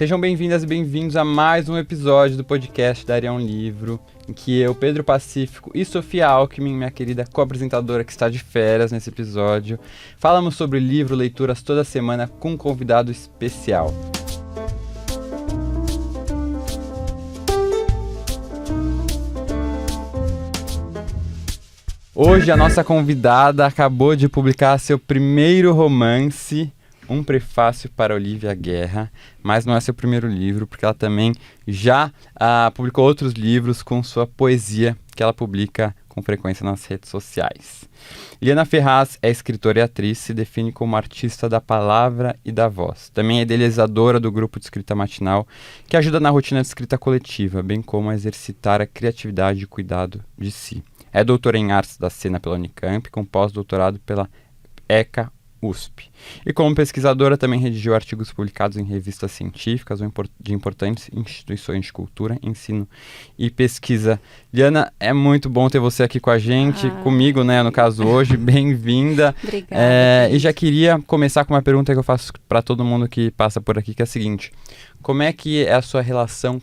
Sejam bem-vindas e bem-vindos a mais um episódio do podcast Daria um Livro, em que eu, Pedro Pacífico e Sofia Alckmin, minha querida co-apresentadora que está de férias nesse episódio, falamos sobre livro, leituras toda semana com um convidado especial. Hoje a nossa convidada acabou de publicar seu primeiro romance, Um Prefácio para Olivia Guerra, mas não é seu primeiro livro, porque ela também já publicou outros livros com sua poesia, que ela publica com frequência nas redes sociais. Liana Ferraz é escritora e atriz, se define como artista da palavra e da voz. Também é idealizadora do grupo de escrita matinal, que ajuda na rotina de escrita coletiva, bem como a exercitar a criatividade e cuidado de si. É doutora em artes da cena pela Unicamp, com pós-doutorado pela ECA USP. E como pesquisadora também redigiu artigos publicados em revistas científicas ou de importantes instituições de cultura, ensino e pesquisa. Liana, é muito bom ter você aqui com a gente, comigo, né, no caso hoje. Bem-vinda. Obrigada. E já queria começar com uma pergunta que eu faço para todo mundo que passa por aqui, que é a seguinte: como é que é a sua relação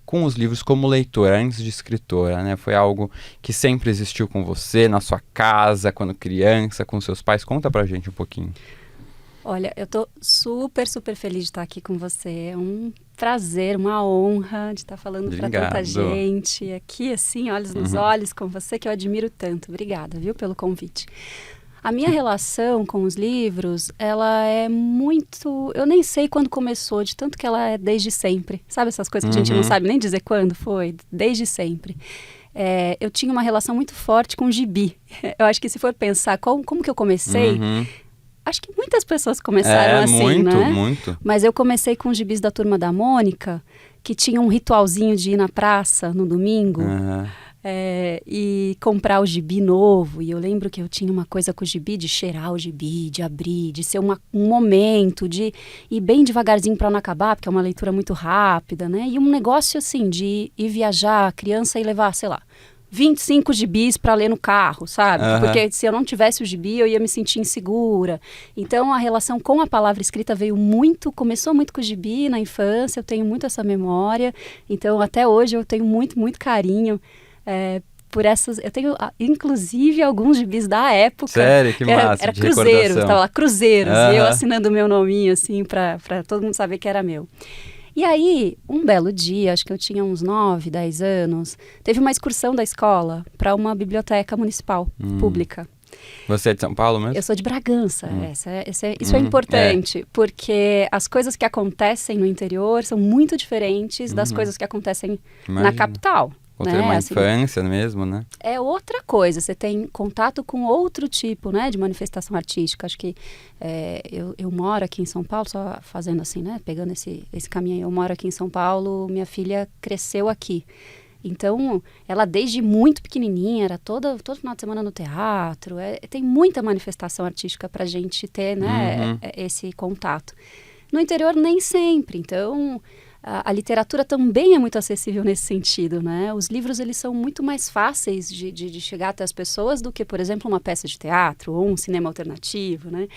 com os livros como leitora, antes de escritora, né? Foi algo que sempre existiu com você, na sua casa, quando criança, com seus pais? Conta pra gente um pouquinho. Olha, eu tô super feliz de estar aqui com você. É um prazer, uma honra de estar falando para tanta gente. Aqui, assim, olhos nos olhos com você, que eu admiro tanto. Obrigada, viu, pelo convite. A minha relação com os livros, ela é muito... Eu nem sei quando começou, de tanto que ela é desde sempre. Sabe essas coisas que a gente não sabe nem dizer quando foi? Desde sempre. Eu tinha uma relação muito forte com o gibi. Eu acho que se for pensar como que eu comecei... Acho que muitas pessoas começaram assim, muito, né? Muito. Mas eu comecei com os gibis da Turma da Mônica, que tinha um ritualzinho de ir na praça no domingo... e comprar o gibi novo. E eu lembro que eu tinha uma coisa com o gibi de cheirar o gibi, de abrir, de ser um momento, de ir bem devagarzinho para não acabar, porque é uma leitura muito rápida, né? E um negócio assim de ir viajar a criança e levar, sei lá, 25 gibis para ler no carro, sabe? Porque se eu não tivesse o gibi, eu ia me sentir insegura. Então, a relação com a palavra escrita começou muito com o gibi na infância, eu tenho muito essa memória. Então, até hoje, eu tenho muito carinho por essas. Eu tenho, inclusive, alguns gibis da época. Sério? Que massa, era de Cruzeiros, recordação. Tava lá, Cruzeiros, e eu assinando o meu nominho, assim, pra todo mundo saber que era meu. E aí, um belo dia, acho que eu tinha uns 9, 10 anos, teve uma excursão da escola para uma biblioteca municipal, pública. Você é de São Paulo mesmo? Eu sou de Bragança, isso é importante, porque as coisas que acontecem no interior são muito diferentes das coisas que acontecem na capital. Outra é uma infância mesmo, né? É outra coisa, você tem contato com outro tipo, né, de manifestação artística. Acho que eu moro aqui em São Paulo, só fazendo assim, né, pegando esse caminho aí. Eu moro aqui em São Paulo, minha filha cresceu aqui. Então, ela desde muito pequenininha, era todo final de semana no teatro. Tem muita manifestação artística pra gente ter, né, esse contato. No interior, nem sempre. Então... A literatura também é muito acessível nesse sentido, né? Os livros, eles são muito mais fáceis de chegar até as pessoas do que, por exemplo, uma peça de teatro ou um cinema alternativo, né?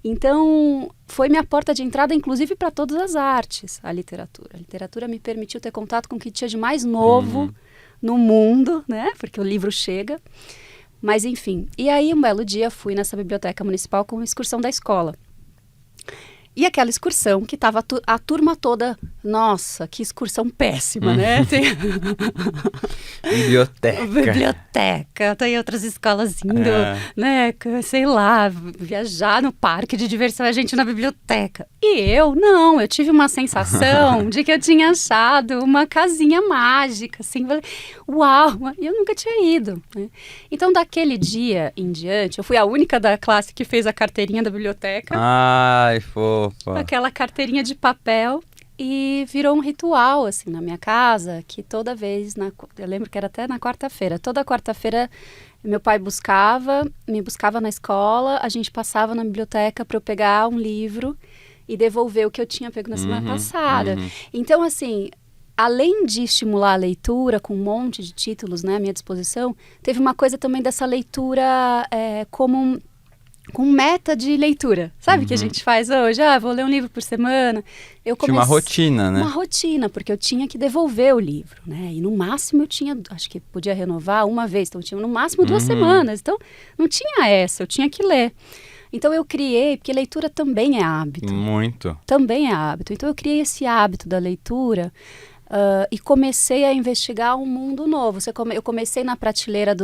Então, foi minha porta de entrada, inclusive, para todas as artes, a literatura. A literatura me permitiu ter contato com o que tinha de mais novo no mundo, né? Porque o livro chega. Mas, enfim. E aí, um belo dia, fui nessa biblioteca municipal com uma excursão da escola. E aquela excursão que estava a turma toda... Nossa, que excursão péssima, né? Biblioteca. Tem outras escolas indo, né? Sei lá, viajar no parque de diversão, a gente na biblioteca. E eu tive uma sensação de que eu tinha achado uma casinha mágica, assim. Uau! E eu nunca tinha ido, né? Então, daquele dia em diante, eu fui a única da classe que fez a carteirinha da biblioteca. Ai, fofa! Aquela carteirinha de papel. E virou um ritual, assim, na minha casa, que toda vez, eu lembro que era até na quarta-feira, toda quarta-feira meu pai me buscava na escola, a gente passava na biblioteca para eu pegar um livro e devolver o que eu tinha pego na semana passada. Então, assim, além de estimular a leitura com um monte de títulos, né, à minha disposição, teve uma coisa também dessa leitura como com meta de leitura. Sabe o que a gente faz hoje? Vou ler um livro por semana. Eu tinha uma rotina, né? Uma rotina, porque eu tinha que devolver o livro, né? E no máximo eu tinha, acho que podia renovar uma vez, então eu tinha no máximo 2 semanas. Então não tinha essa, eu tinha que ler. Então eu criei, porque leitura também é hábito. Muito. Também é hábito. Então eu criei esse hábito da leitura e comecei a investigar um mundo novo. Eu comecei na prateleira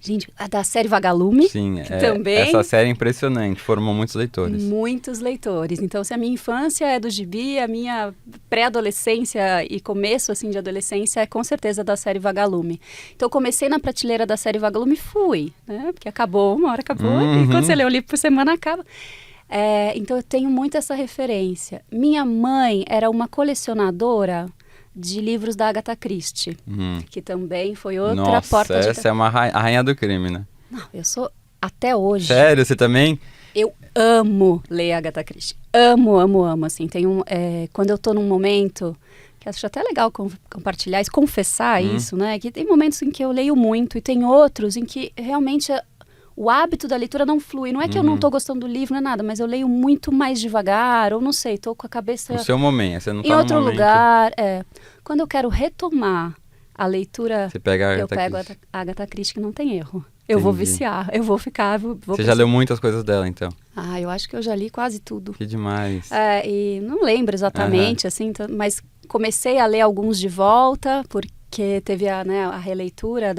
gente, da série Vagalume. Sim, também. Essa série é impressionante, formou muitos leitores. Muitos leitores. Então, se a minha infância é do gibi, a minha pré-adolescência e começo assim, de adolescência é com certeza da série Vagalume. Então, eu comecei na prateleira da série Vagalume e fui, né? Porque acabou, uma hora acabou, e quando você lê um livro por semana, acaba. Então, eu tenho muito essa referência. Minha mãe era uma colecionadora de livros da Agatha Christie, que também foi outra porta de... essa é a rainha do crime, né? Não, eu sou até hoje... Sério? Você também? Eu amo ler Agatha Christie. Amo, amo, amo, assim. Tem quando eu tô num momento, que acho até legal compartilhar isso, confessar isso, né? Que tem momentos em que eu leio muito e tem outros em que realmente... O hábito da leitura não flui. Não é que eu não estou gostando do livro, não é nada, mas eu leio muito mais devagar, ou não sei, estou com a cabeça... No seu momento, você não está em no outro momento. lugar. Quando eu quero retomar a leitura, você pega a eu pego Christie. a Agatha Christie, que não tem erro. Eu vou viciar, eu vou ficar... Você já leu muitas coisas dela, então? Eu acho que eu já li quase tudo. Que demais. E não lembro exatamente, assim, mas comecei a ler alguns de volta, porque teve a releitura,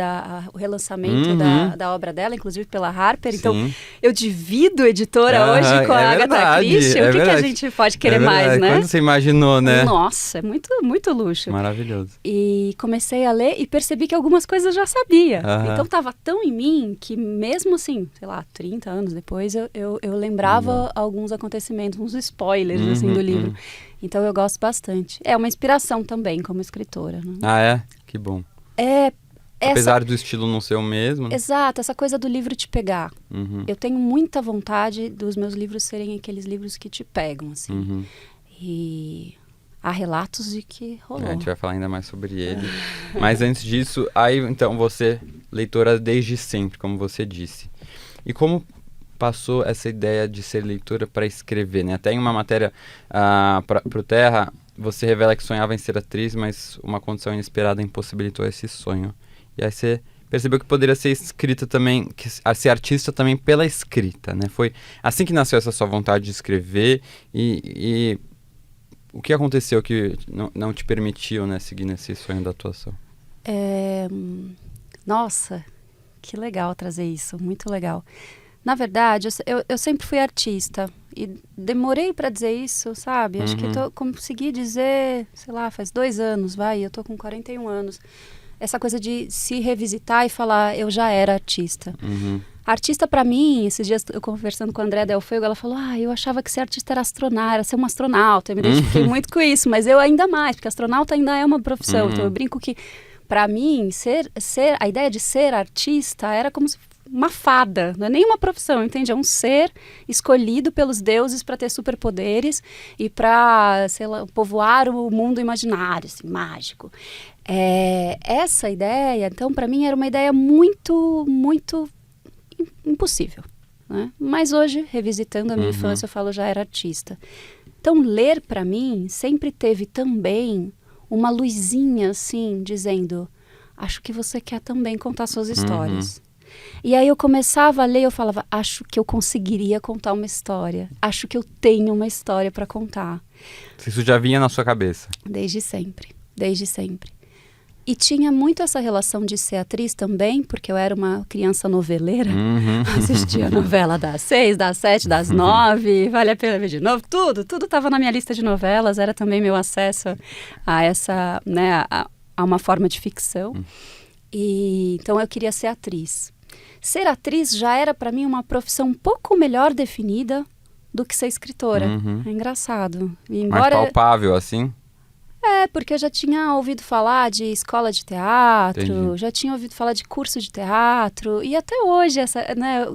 o relançamento da obra dela, inclusive pela Harper. Sim. Então, eu divido editora hoje com a Agatha Christie. O que a gente pode querer mais, né? Quando você imaginou, né? Nossa, é muito, muito luxo. Maravilhoso. E comecei a ler e percebi que algumas coisas eu já sabia. Então, estava tão em mim que mesmo assim, sei lá, 30 anos depois, eu lembrava alguns acontecimentos, uns spoilers, assim, do livro. Então, eu gosto bastante. É uma inspiração também como escritora. Né? Que bom. Apesar do estilo não ser o mesmo. Exato, essa coisa do livro te pegar. Eu tenho muita vontade dos meus livros serem aqueles livros que te pegam, assim. E há relatos de que rolou. A gente vai falar ainda mais sobre ele. Mas antes disso, aí então você, leitora desde sempre, como você disse. E como passou essa ideia de ser leitora para escrever, né? Até em uma matéria para o Terra, você revela que sonhava em ser atriz, mas uma condição inesperada impossibilitou esse sonho. E aí você percebeu que poderia ser escrita também, ser artista também pela escrita, né? Foi assim que nasceu essa sua vontade de escrever e o que aconteceu que não te permitiu, né, seguir nesse sonho da atuação? Nossa, que legal trazer isso, muito legal. Na verdade, eu sempre fui artista e demorei para dizer isso, sabe? Acho que consegui dizer, sei lá, faz 2 anos, eu tô com 41 anos. Essa coisa de se revisitar e falar, eu já era artista. Artista, para mim, esses dias eu conversando com a André Del Fuego, ela falou, eu achava que ser artista era astronauta, era ser um astronauta. Eu me identifiquei muito com isso, mas eu ainda mais, porque astronauta ainda é uma profissão. Então eu brinco que, para mim, a ideia de ser artista era como se uma fada, não é nem uma profissão, entende? É um ser escolhido pelos deuses para ter superpoderes e para, sei lá, povoar o mundo imaginário, assim, mágico. Essa ideia, então, para mim era uma ideia muito, muito impossível, né? Mas hoje, revisitando a minha infância, eu falo, já era artista. Então, ler para mim sempre teve também uma luzinha, assim, dizendo, acho que você quer também contar suas histórias. E aí eu começava a ler e eu falava, acho que eu conseguiria contar uma história. Acho que eu tenho uma história para contar. Isso já vinha na sua cabeça? Desde sempre, desde sempre. E tinha muito essa relação de ser atriz também, porque eu era uma criança noveleira. Assistia a novela das 6, das 7, das 9, vale a pena ver de novo. Tudo estava na minha lista de novelas, era também meu acesso a essa, né, a uma forma de ficção. E então eu queria ser atriz. Ser atriz já era para mim uma profissão um pouco melhor definida do que ser escritora. É engraçado. E mais palpável, assim? Porque eu já tinha ouvido falar de escola de teatro, Entendi. já tinha ouvido falar de curso de teatro, e até hoje, né,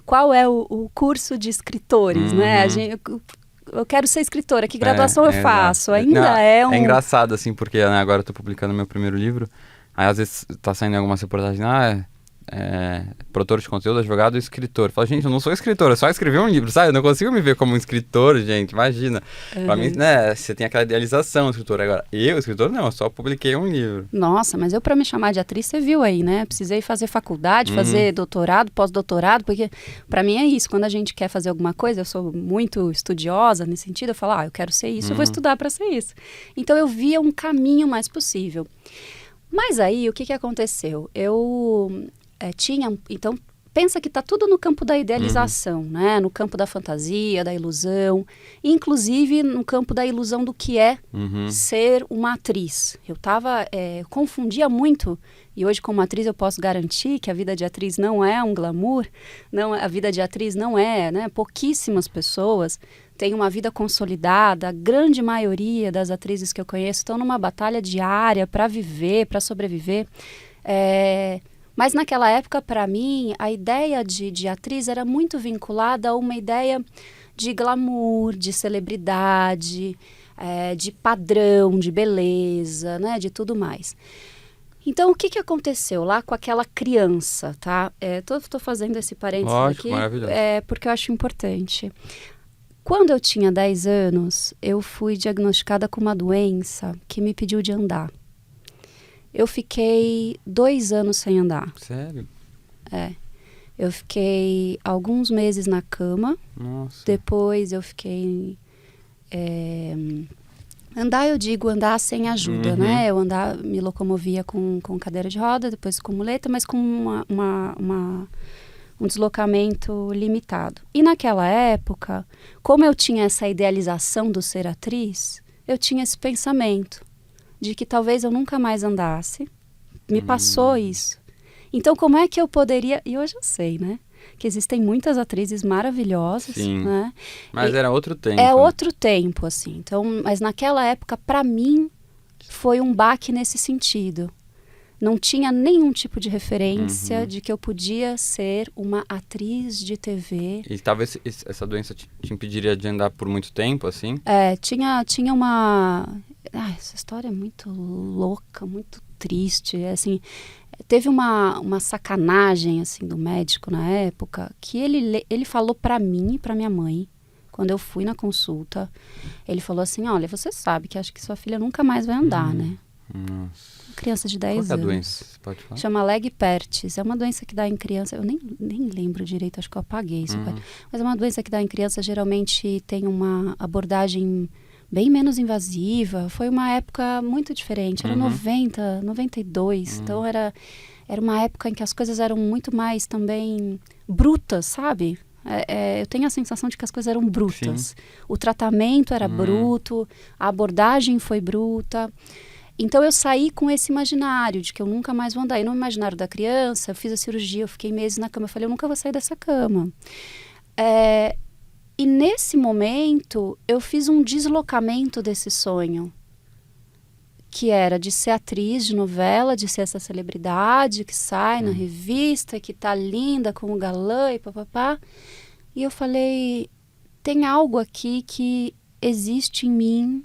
qual é o curso de escritores, né? Eu quero ser escritora, que graduação eu faço? Ainda É engraçado, assim, porque agora eu tô publicando meu primeiro livro, aí às vezes tá saindo algumas reportagens, produtor de conteúdo, advogado e escritor. Eu falo, gente, eu não sou escritor, eu só escrevi um livro, sabe? Eu não consigo me ver como um escritor, gente, imagina. Pra mim, né, você tem aquela idealização do escritor. Agora, escritor, não, eu só publiquei um livro. Nossa, mas eu, pra me chamar de atriz, você viu aí, né? Precisei fazer faculdade, fazer doutorado, pós-doutorado, porque pra mim é isso. Quando a gente quer fazer alguma coisa, eu sou muito estudiosa nesse sentido, eu falo, eu quero ser isso, eu vou estudar pra ser isso. Então, eu via um caminho mais possível. Mas aí, o que aconteceu? Eu tinha... Então, pensa que está tudo no campo da idealização, né? No campo da fantasia, da ilusão. Inclusive, no campo da ilusão do que é ser uma atriz. Eu confundia muito. E hoje, como atriz, eu posso garantir que a vida de atriz não é um glamour. Não, a vida de atriz não é, né? Pouquíssimas pessoas têm uma vida consolidada. A grande maioria das atrizes que eu conheço estão numa batalha diária para viver, para sobreviver. Mas naquela época, para mim, a ideia de atriz era muito vinculada a uma ideia de glamour, de celebridade, de padrão, de beleza, né, de tudo mais. Então, o que aconteceu lá com aquela criança, tá? Tô fazendo esse parênteses Lógico, aqui, maravilhoso. Porque eu acho importante. Quando eu tinha 10 anos, eu fui diagnosticada com uma doença que me impediu de andar. Eu fiquei 2 anos sem andar. Sério? Eu fiquei alguns meses na cama. Nossa. Depois eu fiquei... andar, eu digo, andar sem ajuda, né? Eu me locomovia com cadeira de roda, depois com muleta, mas com um deslocamento limitado. E naquela época, como eu tinha essa idealização do ser atriz, eu tinha esse pensamento de que talvez eu nunca mais andasse. Me passou isso. Então, como é que eu poderia... E hoje eu sei, né? Que existem muitas atrizes maravilhosas. Sim. Né? Mas era outro tempo. Outro tempo, assim. Então, mas naquela época, para mim, foi um baque nesse sentido. Não tinha nenhum tipo de referência de que eu podia ser uma atriz de TV. E talvez essa doença te impediria de andar por muito tempo, assim? Tinha uma... essa história é muito louca, muito triste. Assim, teve uma sacanagem assim, do médico na época, que ele falou para mim e para minha mãe, quando eu fui na consulta, ele falou assim, olha, você sabe que acho que sua filha nunca mais vai andar, né? Nossa. Criança de 10 anos. Qual é a anos. doença? Você pode falar? Chama Legg-Pertz. É uma doença que dá em criança... Eu nem lembro direito, acho que eu apaguei isso. Mas é uma doença que dá em criança, geralmente tem uma abordagem bem menos invasiva. Foi uma época muito diferente. Era 90, 92. Então era uma época em que as coisas eram muito mais também brutas, sabe? Eu tenho a sensação de que as coisas eram brutas. Sim. O tratamento era bruto, a abordagem foi bruta. Então, eu saí com esse imaginário de que eu nunca mais vou andar. E no imaginário da criança, eu fiz a cirurgia, eu fiquei meses na cama. Eu falei, eu nunca vou sair dessa cama. E nesse momento, eu fiz um deslocamento desse sonho. Que era de ser atriz de novela, de ser essa celebridade que sai na revista, que tá linda como galã e papapá. E eu falei, tem algo aqui que existe em mim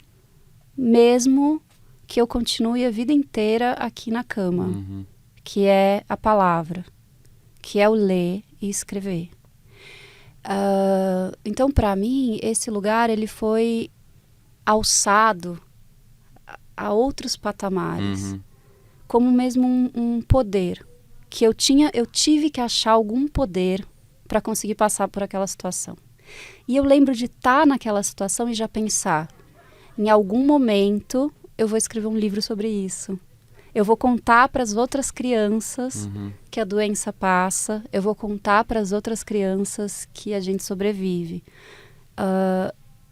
mesmo... que eu continue a vida inteira aqui na cama, que é a palavra, que é o ler e escrever. Então, para mim, esse lugar ele foi alçado a outros patamares, como mesmo um poder, que eu tive que achar algum poder para conseguir passar por aquela situação. E eu lembro de estar naquela situação e já pensar, em algum momento... eu vou escrever um livro sobre isso. Eu vou contar para as outras crianças que a doença passa. Eu vou contar para as outras crianças que a gente sobrevive.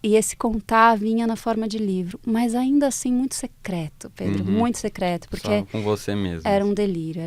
E esse contar vinha na forma de livro. Mas ainda assim, muito secreto, Pedro. Muito secreto. Porque só com você mesmo. Era um delírio.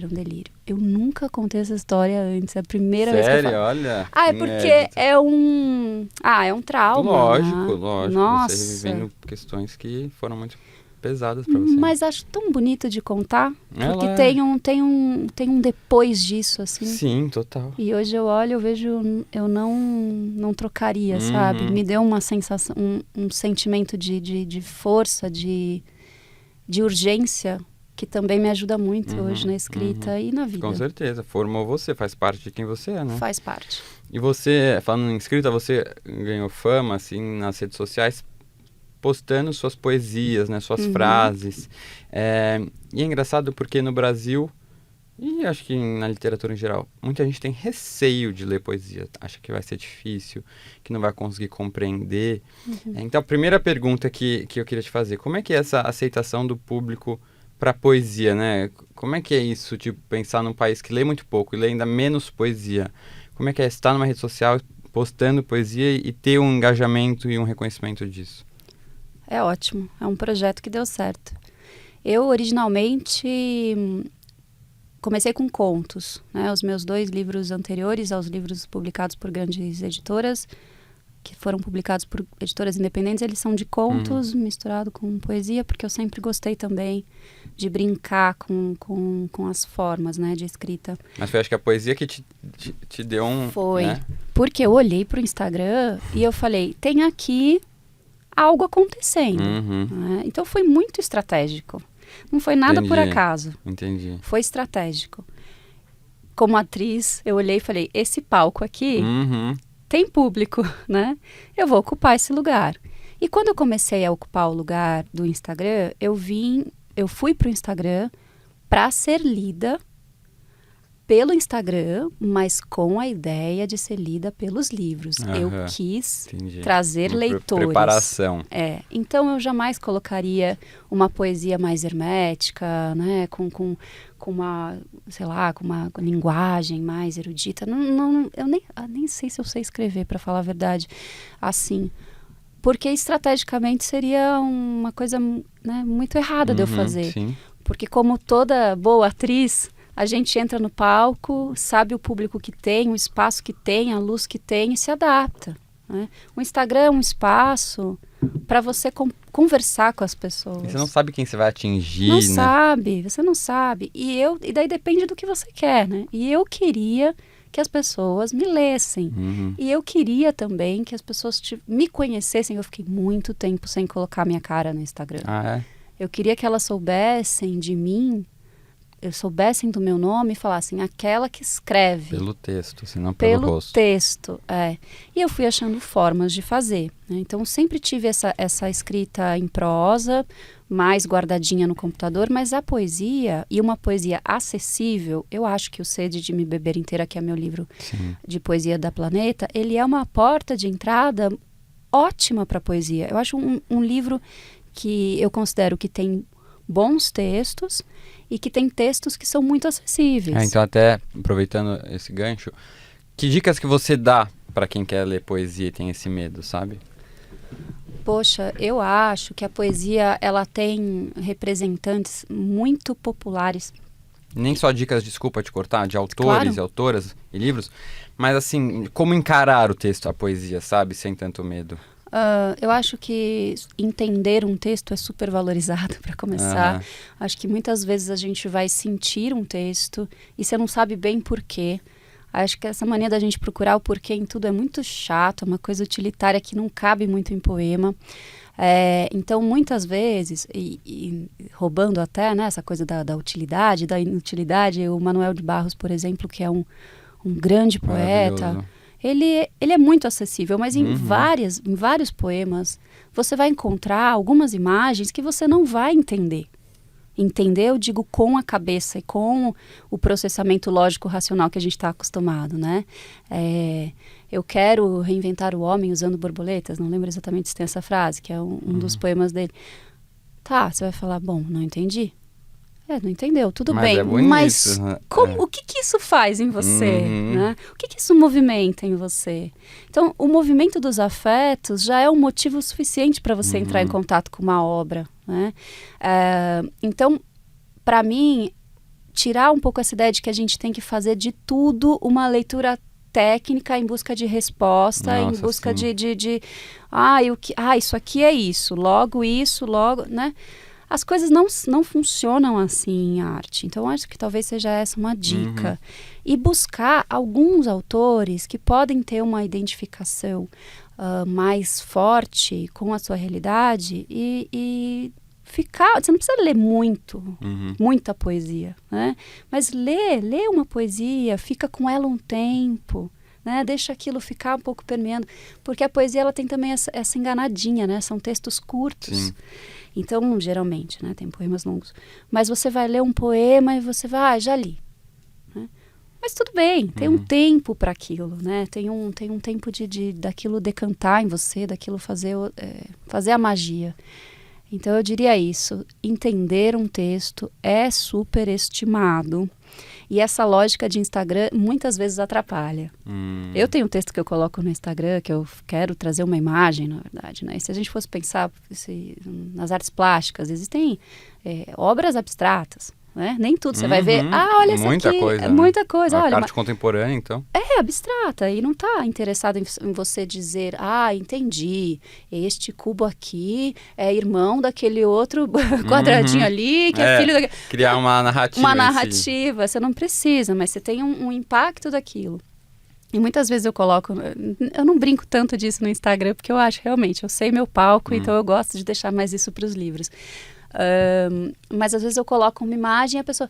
Eu nunca contei essa história antes. É a primeira vez que eu falo. Sério? Olha. É porque é um trauma. Lógico. Nossa. Você vivendo questões que foram muito... pesadas pra você. Mas acho tão bonito de contar, porque tem um depois disso, assim. Sim, total. E hoje eu olho, eu vejo, eu não trocaria, sabe? Me deu uma sensação, um sentimento de força, de urgência que também me ajuda muito hoje na escrita e na vida. Com certeza, formou você, faz parte de quem você é, né? Faz parte. E você, falando em escrita, você ganhou fama, assim, nas redes sociais, postando suas poesias, né, suas frases. E é engraçado porque no Brasil, e acho que na literatura em geral, muita gente tem receio de ler poesia, acha que vai ser difícil, que não vai conseguir compreender. Então, a primeira pergunta que eu queria te fazer, como é que é essa aceitação do público para poesia, né? Como é que é isso, tipo, pensar num país que lê muito pouco e lê ainda menos poesia? Como é que é estar numa rede social postando poesia e ter um engajamento e um reconhecimento disso? É ótimo, é um projeto que deu certo. Eu, originalmente, comecei com contos, né? Os meus 2 livros anteriores aos livros publicados por grandes editoras, que foram publicados por editoras independentes, eles são de contos misturado com poesia, porque eu sempre gostei também de brincar com as formas, né, de escrita. Mas foi, acho que a poesia que te deu um... Foi, né? porque eu olhei para o Instagram e eu falei, tem aqui algo acontecendo. Né? Então foi muito estratégico. Não foi nada por acaso. Entendi. Foi estratégico. Como atriz, eu olhei e falei, esse palco aqui tem público, né? Eu vou ocupar esse lugar. E quando eu comecei a ocupar o lugar do Instagram, eu fui pro Instagram para ser lida pelo Instagram, mas com a ideia de ser lida pelos livros. Eu quis trazer leitores. Preparação. Então eu jamais colocaria uma poesia mais hermética, né, com uma, sei lá, com uma linguagem mais erudita. Eu nem sei se eu sei escrever, para falar a verdade, assim. Porque estrategicamente seria uma coisa, né, muito errada de eu fazer. Sim. Porque como toda boa atriz, a gente entra no palco, sabe o público que tem, o espaço que tem, a luz que tem e se adapta. Né? O Instagram é um espaço para você conversar com as pessoas. E você não sabe quem você vai atingir, não né? sabe, você não sabe. E daí depende do que você quer, né? E eu queria que as pessoas me lessem. E eu queria também que as pessoas me conhecessem. Eu fiquei muito tempo sem colocar minha cara no Instagram. Eu queria que elas soubessem de mim, soubessem do meu nome e falassem, aquela que escreve. Pelo texto, assim, não pelo rosto. Pelo texto, E eu fui achando formas de fazer. Né? Então, sempre tive essa escrita em prosa, mais guardadinha no computador, mas a poesia, e uma poesia acessível, eu acho que o Sede de Me Beber Inteira, que é meu livro de poesia da Planeta, ele é uma porta de entrada ótima para a poesia. Eu acho um livro que eu considero que tem bons textos e que tem textos que são muito acessíveis. Então, até aproveitando esse gancho, que dicas que você dá para quem quer ler poesia e tem esse medo, sabe? Poxa, eu acho que a poesia, ela tem representantes muito populares. Nem só dicas, desculpa te cortar, de autores e autoras e livros, mas assim, como encarar o texto, a poesia, sabe? Sem tanto medo. Eu acho que entender um texto é super valorizado para começar. Acho que muitas vezes a gente vai sentir um texto e você não sabe bem por quê. Acho que essa mania da gente procurar o porquê em tudo é muito chato, é uma coisa utilitária que não cabe muito em poema. Então, muitas vezes, e roubando até, né, essa coisa da utilidade, da inutilidade, o Manuel de Barros, por exemplo, que é um grande poeta... Ele é muito acessível, mas em vários poemas você vai encontrar algumas imagens que você não vai entender. Entender, eu digo, com a cabeça e com o processamento lógico-racional que a gente está acostumado, né? Eu quero reinventar o homem usando borboletas, não lembro exatamente se tem essa frase, que é um dos poemas dele. Tá, você vai falar, bom, não entendi. Não entendeu, tudo bem, mas o que isso faz em você? Né? O que isso movimenta em você? Então, o movimento dos afetos já é um motivo suficiente para você entrar em contato com uma obra. Né? Então, para mim, tirar um pouco essa ideia de que a gente tem que fazer de tudo uma leitura técnica em busca de resposta, em busca de isso aqui é isso, logo, né? As coisas não funcionam assim em arte. Então, acho que talvez seja essa uma dica. E buscar alguns autores que podem ter uma identificação mais forte com a sua realidade e ficar... Você não precisa ler muita poesia, né? Mas lê uma poesia, fica com ela um tempo, né? Deixa aquilo ficar um pouco permeando. Porque a poesia, ela tem também essa enganadinha, né? São textos curtos. Sim. Então, geralmente, né? Tem poemas longos. Mas você vai ler um poema e você vai, já li. Né? Mas tudo bem, tem um tempo para aquilo, né? Tem um tempo daquilo decantar em você, daquilo fazer a magia. Então eu diria isso, entender um texto é superestimado. E essa lógica de Instagram muitas vezes atrapalha. Eu tenho um texto que eu coloco no Instagram, que eu quero trazer uma imagem, na verdade, né? E se a gente fosse pensar nas artes plásticas, existem obras abstratas. Né? Nem tudo você vai ver. Olha essa muita aqui. Coisa, é muita coisa. A arte contemporânea, então. É abstrata e não está interessado em você dizer, entendi, este cubo aqui é irmão daquele outro quadradinho ali, que é filho daquele... Criar uma narrativa. Uma narrativa, você não precisa, mas você tem um impacto daquilo. E muitas vezes eu não brinco tanto disso no Instagram, porque eu acho realmente, eu sei meu palco, então eu gosto de deixar mais isso para os livros. Mas às vezes eu coloco uma imagem e a pessoa...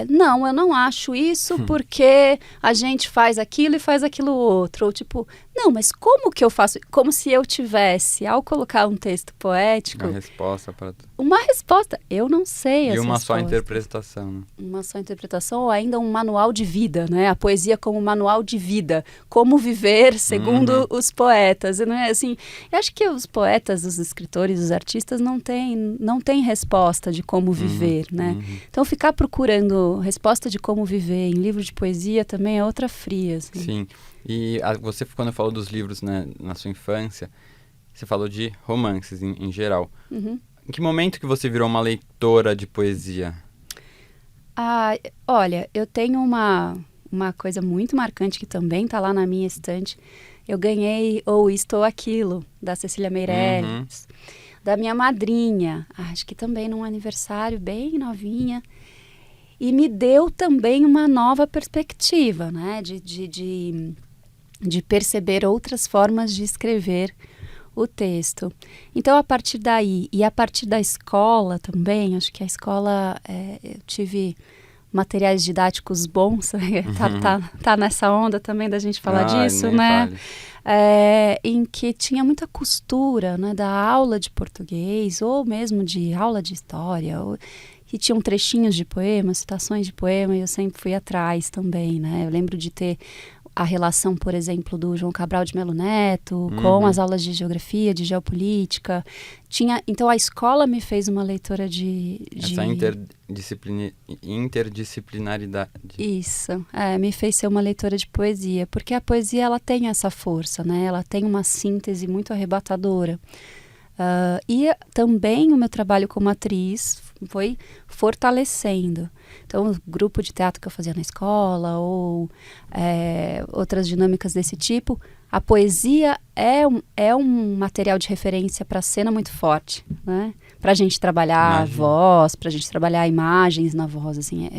não, eu não acho isso porque a gente faz aquilo e faz aquilo outro. Ou tipo, não, mas como que eu faço? Como se eu tivesse, ao colocar um texto poético... Uma resposta para... Uma resposta. Eu não sei E uma só interpretação. Né? Uma só interpretação ou ainda um manual de vida, né? A poesia como manual de vida. Como viver segundo os poetas. Não é assim? Eu acho que os poetas, os escritores, os artistas não têm resposta de como viver, né? Então ficar procurando resposta de como viver em livro de poesia também é outra fria. Assim. Sim. E você, quando falou dos livros, né, na sua infância, você falou de romances em geral. Em que momento que você virou uma leitora de poesia? Olha, eu tenho uma coisa muito marcante que também está lá na minha estante. Eu ganhei Ou Isto ou Aquilo, da Cecília Meirelles, da minha madrinha, acho que também num aniversário bem novinha. E me deu também uma nova perspectiva, né? De perceber outras formas de escrever o texto. Então, a partir daí, e a partir da escola também, acho que a escola, eu tive materiais didáticos bons, tá nessa onda também da gente falar disso, né? Em que tinha muita costura, né? Da aula de português, ou mesmo de aula de história, que tinham trechinhos de poema, citações de poema, e eu sempre fui atrás também, né? Eu lembro de ter a relação, por exemplo, do João Cabral de Melo Neto com as aulas de geografia, de geopolítica. Então, a escola me fez uma leitora Essa interdisciplinaridade. Isso, me fez ser uma leitora de poesia, porque a poesia, ela tem essa força, né? Ela tem uma síntese muito arrebatadora. E também o meu trabalho como atriz foi fortalecendo. Então, o grupo de teatro que eu fazia na escola ou outras dinâmicas desse tipo, a poesia é um material de referência para a cena muito forte, né? Para a gente trabalhar a voz, para a gente trabalhar imagens na voz, assim,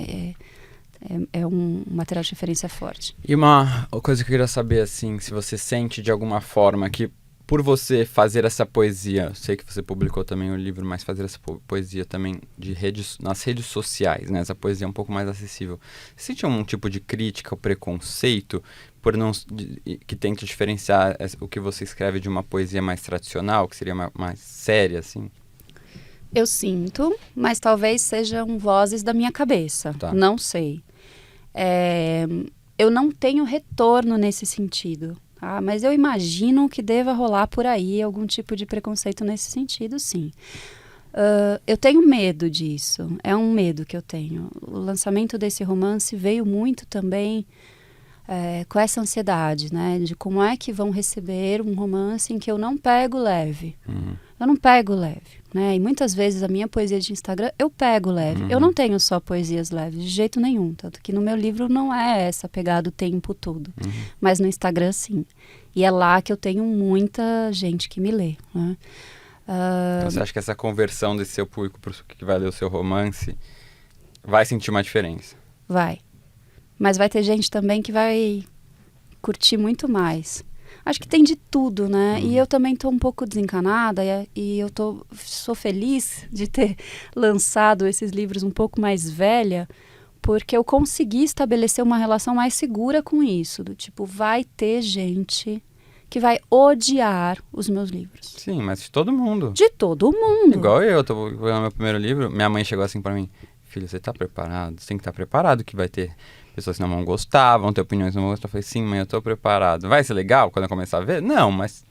é um material de referência forte. E uma coisa que eu queria saber, assim, se você sente de alguma forma que por você fazer essa poesia, eu sei que você publicou também o livro, mas fazer essa poesia também nas redes sociais, né? Essa poesia é um pouco mais acessível. Você sente um tipo de crítica ou preconceito que tenta diferenciar o que você escreve de uma poesia mais tradicional, que seria mais séria, assim? Eu sinto, mas talvez sejam vozes da minha cabeça. Tá. Não sei. Eu não tenho retorno nesse sentido. Mas eu imagino que deva rolar por aí algum tipo de preconceito nesse sentido, sim. Eu tenho medo disso, é um medo que eu tenho. O lançamento desse romance veio muito também com essa ansiedade, né? De como é que vão receber um romance em que eu não pego leve. Eu não pego leve, né? E muitas vezes a minha poesia de Instagram, eu pego leve. Eu não tenho só poesias leves, de jeito nenhum. Tanto que no meu livro não é essa pegada o tempo todo. Mas no Instagram, sim. E é lá que eu tenho muita gente que me lê, né? Então, você acha que essa conversão desse seu público para o que vai ler o seu romance vai sentir uma diferença? Vai. Mas vai ter gente também que vai curtir muito mais. Acho que tem de tudo, né? E eu também tô um pouco desencanada e eu sou feliz de ter lançado esses livros um pouco mais velha, porque eu consegui estabelecer uma relação mais segura com isso, do tipo, vai ter gente que vai odiar os meus livros. Sim, mas de todo mundo. De todo mundo. Igual eu, tô publicando meu primeiro livro, minha mãe chegou assim pra mim, filho, você tá preparado? Você tem que estar preparado que vai ter pessoas que não vão gostar, vão ter opiniões que não vão gostar. Eu falei, sim, mãe, eu tô preparado. Vai ser legal quando eu começar a ver? Não, mas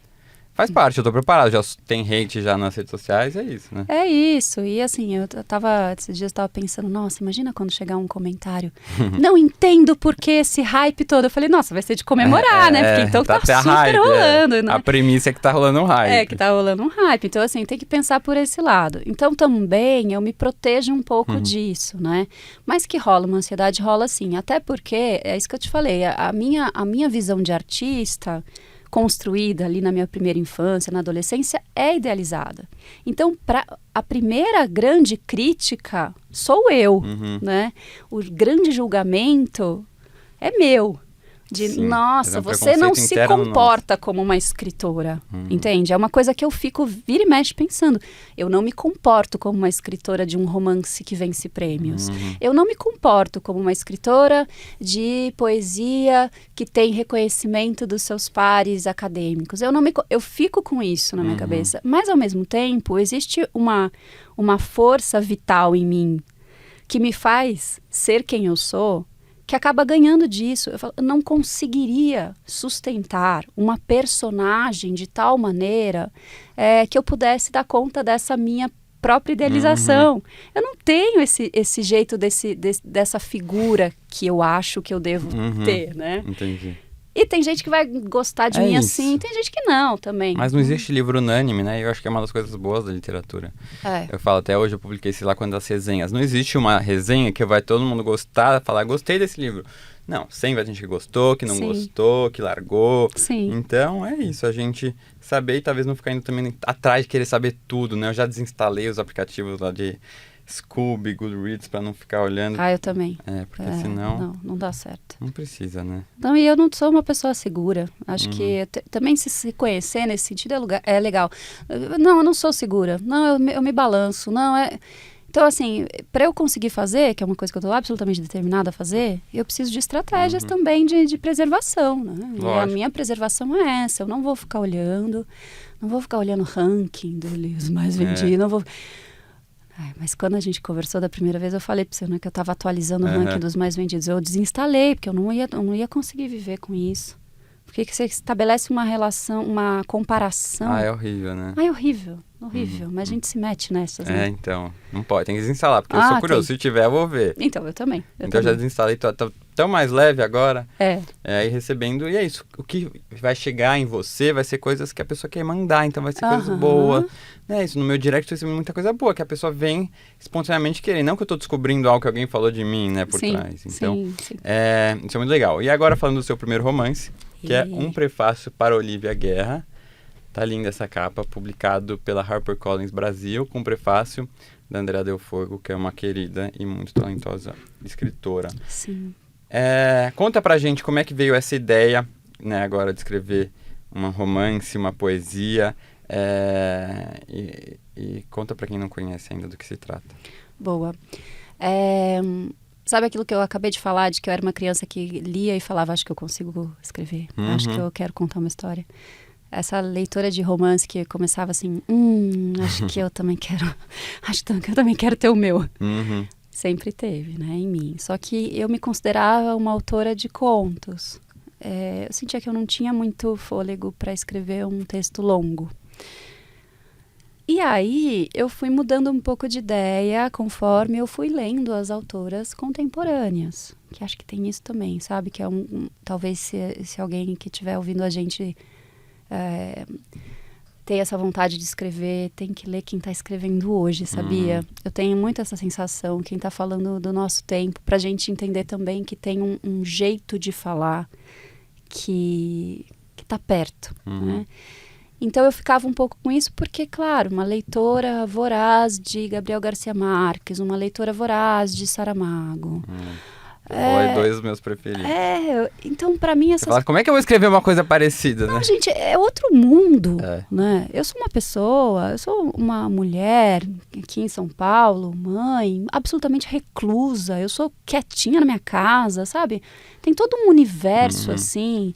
faz parte, eu tô preparado. Já tem hate já nas redes sociais, é isso, né? É isso. E assim, esses dias eu tava pensando, nossa, imagina quando chegar um comentário. Não entendo por que esse hype todo. Eu falei, nossa, vai ser de comemorar, né? Porque então tá super hype, rolando, né? A premissa é que tá rolando um hype. É, que tá rolando um hype. Então, assim, tem que pensar por esse lado. Então, também, eu me protejo um pouco disso, né? Mas que rola uma ansiedade, rola sim. Até porque, é isso que eu te falei, a minha visão de artista construída ali na minha primeira infância, na adolescência, é idealizada. Então, a primeira grande crítica sou eu, né? O grande julgamento é meu. Sim, Nossa, você não se comporta como uma escritora, entende? É uma coisa que eu fico vira e mexe pensando. Eu não me comporto como uma escritora de um romance que vence prêmios. Eu não me comporto como uma escritora de poesia que tem reconhecimento dos seus pares acadêmicos. Eu fico com isso na minha cabeça. Mas, ao mesmo tempo, existe uma força vital em mim que me faz ser quem eu sou, que acaba ganhando disso. Eu não conseguiria sustentar uma personagem de tal maneira que eu pudesse dar conta dessa minha própria idealização. Eu não tenho esse jeito dessa figura que eu acho que eu devo ter, né? Entendi. E tem gente que vai gostar de mim assim, tem gente que não também. Mas não existe livro unânime, né? Eu acho que é uma das coisas boas da literatura. Eu falo, até hoje eu publiquei, sei lá, quando das resenhas. Não existe uma resenha que vai todo mundo gostar, falar, gostei desse livro. Não, sempre vai ter gente que gostou, que não gostou, que largou. Sim. Então, é isso, a gente saber e talvez não ficar indo também atrás de querer saber tudo, né? Eu já desinstalei os aplicativos lá de Scooby, Goodreads, pra não ficar olhando. Eu também. Porque senão... Não dá certo. Não precisa, né? Não, e eu não sou uma pessoa segura. Acho que também se conhecer nesse sentido é legal. Não, eu não sou segura. Não, eu me balanço. Não, Então, assim, para eu conseguir fazer, que é uma coisa que eu estou absolutamente determinada a fazer, eu preciso de estratégias também de preservação, né? E a minha preservação é essa. Eu não vou ficar olhando o ranking dos livros mais vendidos, não vou... mas quando a gente conversou da primeira vez, eu falei pra você, né, que eu estava atualizando o ranking dos mais vendidos. Eu desinstalei, porque eu não ia conseguir viver com isso. Porque você estabelece uma relação, uma comparação. É horrível, né? É horrível. Mas a gente se mete nessas, né? Então, não pode, tem que desinstalar, porque eu sou curioso, se tiver eu vou ver. Então, eu também. Eu já desinstalei, tô tão mais leve agora. Aí recebendo, e é isso, o que vai chegar em você vai ser coisas que a pessoa quer mandar, então vai ser coisas boas. É isso, no meu direct eu recebi muita coisa boa, que a pessoa vem espontaneamente querer, não que eu tô descobrindo algo que alguém falou de mim, né, por trás. Então, sim. Isso é muito legal. E agora falando do seu primeiro romance, que é Um Prefácio para Olivia Guerra. Tá linda essa capa, publicado pela HarperCollins Brasil, com prefácio da Andrea Del Fogo, que é uma querida e muito talentosa escritora. Sim. Conta pra gente como é que veio essa ideia, né, agora de escrever um romance, uma poesia, e conta pra quem não conhece ainda do que se trata. Boa. Sabe aquilo que eu acabei de falar, de que eu era uma criança que lia e falava, acho que eu consigo escrever, acho que eu quero contar uma história. Essa leitora de romance que começava assim, acho que eu também quero, eu também quero ter o meu. Sempre teve, né, em mim. Só que eu me considerava uma autora de contos. Eu sentia que eu não tinha muito fôlego para escrever um texto longo. E aí eu fui mudando um pouco de ideia conforme eu fui lendo as autoras contemporâneas. Que acho que tem isso também, sabe? Que é talvez se alguém que estiver ouvindo a gente... tem essa vontade de escrever, tem que ler quem está escrevendo hoje, sabia? Eu tenho muito essa sensação, quem está falando do nosso tempo, para a gente entender também que tem um jeito de falar que está perto, né? Então eu ficava um pouco com isso porque, claro, uma leitora voraz de Gabriel Garcia Marques, uma leitora voraz de Saramago, Foi dois dos meus preferidos. Então pra mim Você fala, como é que eu vou escrever uma coisa parecida, né? Não, gente, é outro mundo, né? Eu sou uma mulher aqui em São Paulo, mãe, absolutamente reclusa. Eu sou quietinha na minha casa, sabe? Tem todo um universo, assim,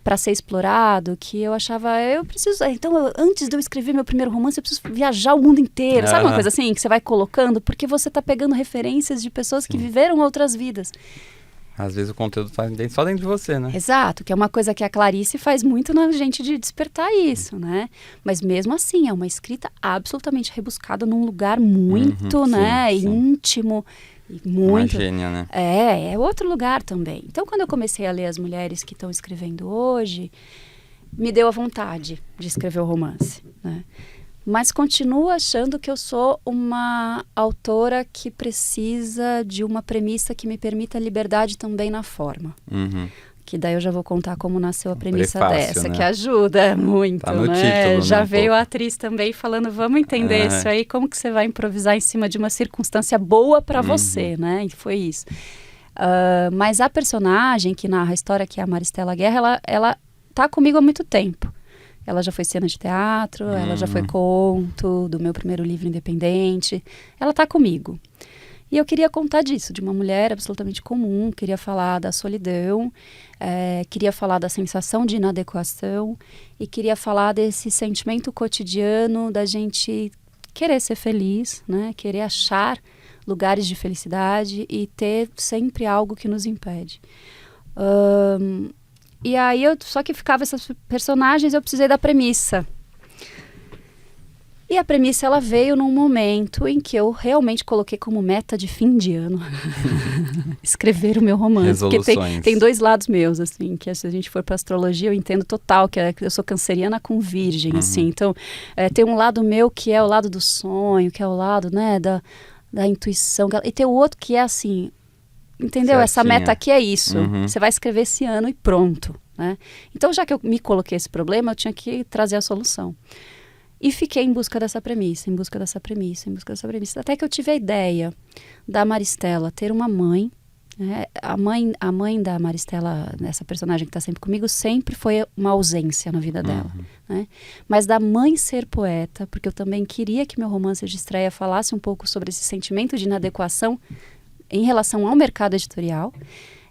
para ser explorado, que eu achava, eu preciso... Então, antes de eu escrever meu primeiro romance, eu preciso viajar o mundo inteiro. Sabe uma coisa assim, que você vai colocando? Porque você tá pegando referências de pessoas que viveram outras vidas. Às vezes o conteúdo tá só dentro de você, né? Exato, que é uma coisa que a Clarice faz muito na gente de despertar isso, né? Mas mesmo assim, é uma escrita absolutamente rebuscada num lugar muito, né, íntimo. Muito. Uma gênia, né? É outro lugar também. Então, quando eu comecei a ler as mulheres que estão escrevendo hoje, me deu a vontade de escrever o romance, né? Mas continuo achando que eu sou uma autora que precisa de uma premissa que me permita liberdade também na forma. Que daí eu já vou contar como nasceu a premissa dessa, né? Que ajuda muito, tá no título, já veio a atriz também falando, vamos entender isso aí, como que você vai improvisar em cima de uma circunstância boa para você, né? E foi isso. Mas a personagem que narra a história, que é a Maristela Guerra, ela tá comigo há muito tempo. Ela já foi cena de teatro, ela já foi conto do meu primeiro livro independente. Ela tá comigo. E eu queria contar disso, de uma mulher absolutamente comum, queria falar da solidão, queria falar da sensação de inadequação e queria falar desse sentimento cotidiano da gente querer ser feliz, né? Querer achar lugares de felicidade e ter sempre algo que nos impede. E aí, só que ficava essas personagens, eu precisei da premissa. E a premissa, ela veio num momento em que eu realmente coloquei como meta de fim de ano escrever o meu romance. Porque tem dois lados meus, assim, que se a gente for para astrologia, eu entendo total, que eu sou canceriana com virgem, assim. Então, tem um lado meu que é o lado do sonho, que é o lado, né, da intuição. E tem o outro que é assim... Entendeu? Certinha. Essa meta aqui é isso. Você vai escrever esse ano e pronto, né? Então, já que eu me coloquei esse problema, eu tinha que trazer a solução. E fiquei em busca dessa premissa, até que eu tive a ideia da Maristela ter uma mãe, né? A mãe da Maristela, essa personagem que está sempre comigo, sempre foi uma ausência na vida dela, né? Mas da mãe ser poeta, porque eu também queria que meu romance de estreia falasse um pouco sobre esse sentimento de inadequação em relação ao mercado editorial.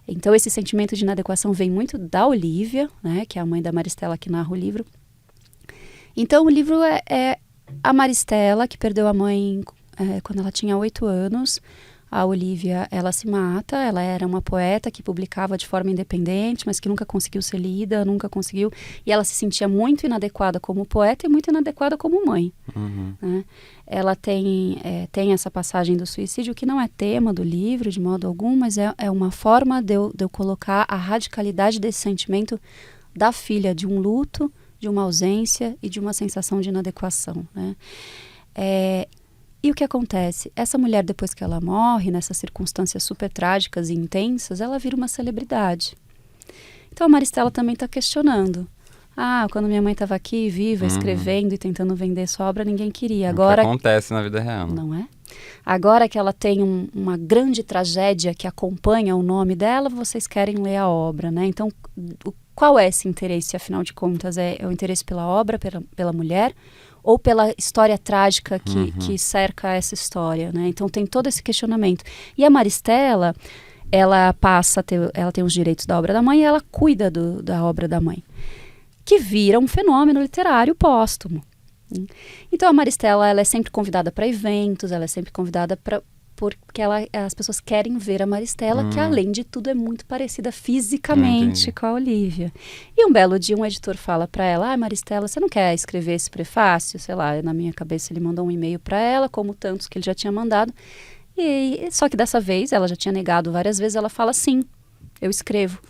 Então, esse sentimento de inadequação vem muito da Olívia, né, que é a mãe da Maristela que narra o livro. Então, o livro é a Maristela, que perdeu a mãe quando ela tinha 8 anos. A Olívia, ela se mata, ela era uma poeta que publicava de forma independente, mas que nunca conseguiu ser lida, e ela se sentia muito inadequada como poeta e muito inadequada como mãe. Né? Ela tem essa passagem do suicídio, que não é tema do livro de modo algum, mas é uma forma de eu colocar a radicalidade desse sentimento da filha, de um luto, de uma ausência e de uma sensação de inadequação, né? E o que acontece? Essa mulher, depois que ela morre, nessas circunstâncias super trágicas e intensas, ela vira uma celebridade. Então a Maristela também está questionando. Quando minha mãe estava aqui, viva, escrevendo e tentando vender sua obra, ninguém queria. Agora, o que acontece na vida real. Não é? Agora que ela tem uma grande tragédia que acompanha o nome dela, vocês querem ler a obra, né? Então, qual é esse interesse, afinal de contas? É o interesse pela obra, pela mulher, ou pela história trágica que cerca essa história, né? Então tem todo esse questionamento. E a Maristela, ela tem os direitos da obra da mãe e ela cuida da obra da mãe, que vira um fenômeno literário póstumo. Então a Maristela, ela é sempre convidada para eventos, ela é sempre convidada porque as pessoas querem ver a Maristela, que além de tudo é muito parecida fisicamente com a Olívia. E um belo dia um editor fala para ela, Maristela, você não quer escrever esse prefácio? Sei lá, na minha cabeça ele mandou um e-mail para ela, como tantos que ele já tinha mandado. Só que dessa vez, ela já tinha negado várias vezes, ela fala, sim, eu escrevo.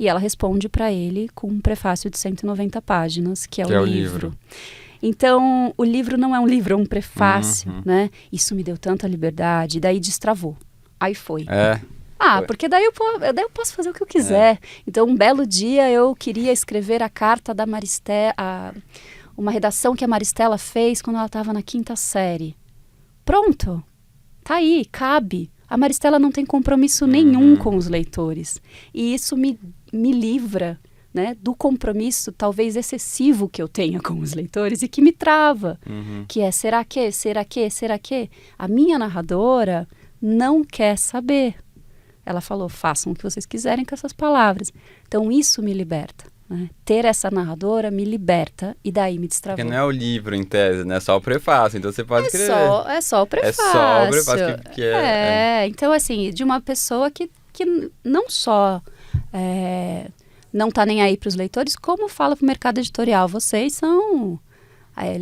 E ela responde para ele com um prefácio de 190 páginas, que é o livro. Então, o livro não é um livro, é um prefácio, né? Isso me deu tanta liberdade, daí destravou. Aí foi. Porque daí eu posso fazer o que eu quiser. Então, um belo dia eu queria escrever a carta da Maristela, uma redação que a Maristela fez quando ela estava na 5ª série. Pronto, tá aí, cabe. A Maristela não tem compromisso nenhum com os leitores. E isso me livra, né, do compromisso talvez excessivo que eu tenha com os leitores e que me trava. Que é, será que? A minha narradora não quer saber. Ela falou, façam o que vocês quiserem com essas palavras. Então isso me liberta. Né? Ter essa narradora me liberta e daí me destravou. Porque não é o livro em tese, né? É só o prefácio, então você pode escrever. É só o prefácio. É só o prefácio que então assim, de uma pessoa que não só não tá nem aí para os leitores, como fala para o mercado editorial. Vocês são,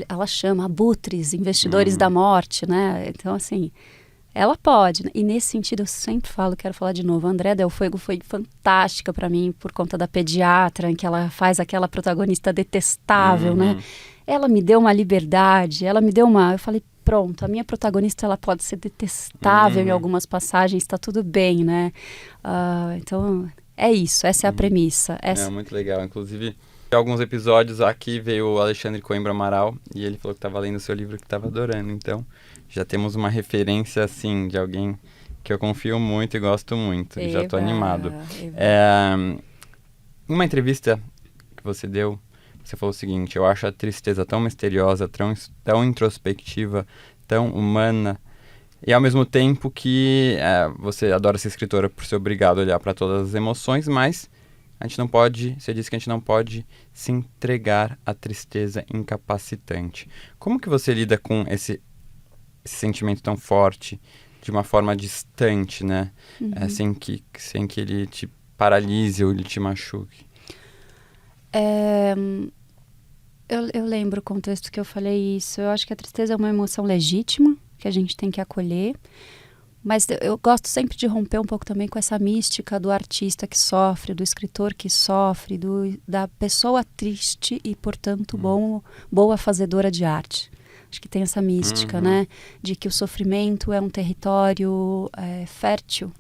ela chama abutres, investidores da morte, né? Então assim, ela pode, e nesse sentido eu sempre falo, quero falar de novo, a Andrea Del Fuego foi fantástica para mim por conta da pediatra, em que ela faz aquela protagonista detestável, né? Ela me deu uma liberdade, eu falei, pronto, a minha protagonista ela pode ser detestável em algumas passagens, está tudo bem, né? Então, é isso, essa é a premissa. É muito legal, inclusive, em alguns episódios aqui veio o Alexandre Coimbra Amaral e ele falou que estava lendo o seu livro, que estava adorando, então já temos uma referência, assim, de alguém que eu confio muito e gosto muito. E já estou animado. Em uma entrevista que você deu, você falou o seguinte: eu acho a tristeza tão misteriosa, tão introspectiva, tão humana, e ao mesmo tempo que você adora ser escritora por ser obrigado a olhar para todas as emoções, mas a gente não pode, você disse que a gente não pode se entregar à tristeza incapacitante. Como que você lida com esse sentimento tão forte, de uma forma distante, né? Sem que ele te paralise ou ele te machuque. Eu lembro o contexto que eu falei isso. Eu acho que a tristeza é uma emoção legítima, que a gente tem que acolher. Mas eu gosto sempre de romper um pouco também com essa mística do artista que sofre, do escritor que sofre, da pessoa triste e, portanto, boa fazedora de arte. Acho que tem essa mística, né? De que o sofrimento é um território fértil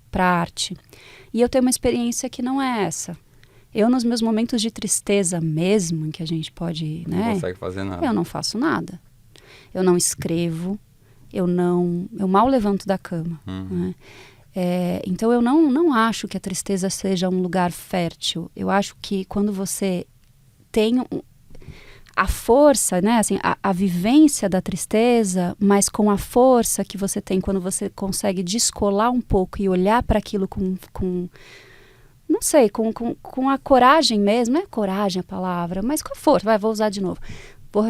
para a arte. E eu tenho uma experiência que não é essa. Eu, nos meus momentos de tristeza mesmo, em que a gente pode... Não consegue fazer nada. Eu não faço nada. Eu não escrevo. Eu mal levanto da cama. Né? Então, eu não acho que a tristeza seja um lugar fértil. Eu acho que quando você tem... a força, né, assim, a vivência da tristeza, mas com a força que você tem quando você consegue descolar um pouco e olhar para aquilo com não sei, com a coragem mesmo, não é coragem a palavra, mas com a força, vou usar de novo,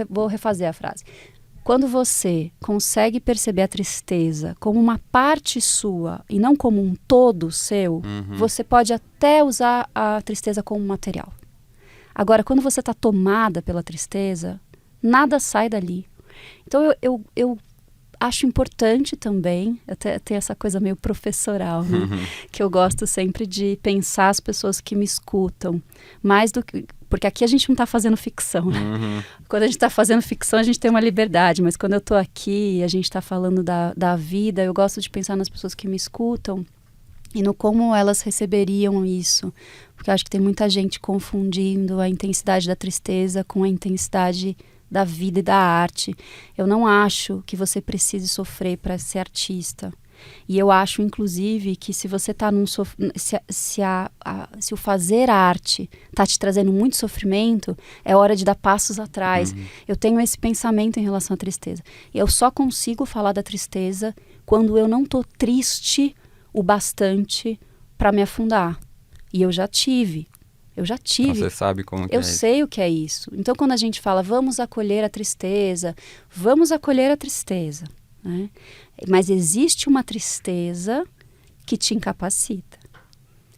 vou refazer a frase. Quando você consegue perceber a tristeza como uma parte sua e não como um todo seu, você pode até usar a tristeza como material. Agora, quando você está tomada pela tristeza, nada sai dali. Então, eu acho importante também, até ter essa coisa meio professoral, né? Que eu gosto sempre de pensar as pessoas que me escutam. Mais do que... Porque aqui a gente não está fazendo ficção, né? Quando a gente está fazendo ficção, a gente tem uma liberdade. Mas quando eu estou aqui e a gente está falando da vida, eu gosto de pensar nas pessoas que me escutam e no como elas receberiam isso. Porque eu acho que tem muita gente confundindo a intensidade da tristeza com a intensidade da vida e da arte. Eu não acho que você precise sofrer para ser artista. E eu acho, inclusive, que se você está se o fazer arte está te trazendo muito sofrimento, é hora de dar passos atrás. Eu tenho esse pensamento em relação à tristeza. Eu só consigo falar da tristeza quando eu não estou triste o bastante para me afundar. E eu já tive. Você sabe como que é isso. Eu sei o que é isso. Então, quando a gente fala, vamos acolher a tristeza, né? Mas existe uma tristeza que te incapacita.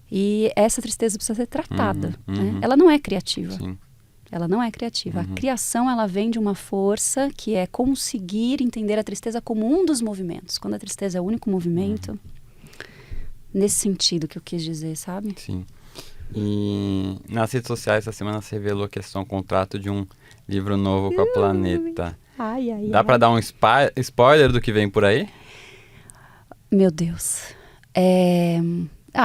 E essa tristeza precisa ser tratada. Né? Ela não é criativa. Sim. Ela não é criativa. A criação, ela vem de uma força que é conseguir entender a tristeza como um dos movimentos. Quando a tristeza é o único movimento... Nesse sentido que eu quis dizer, sabe? Sim. E nas redes sociais, essa semana você revelou que é um contrato de um livro novo com a Planeta. Dá pra dar um spoiler do que vem por aí? Meu Deus.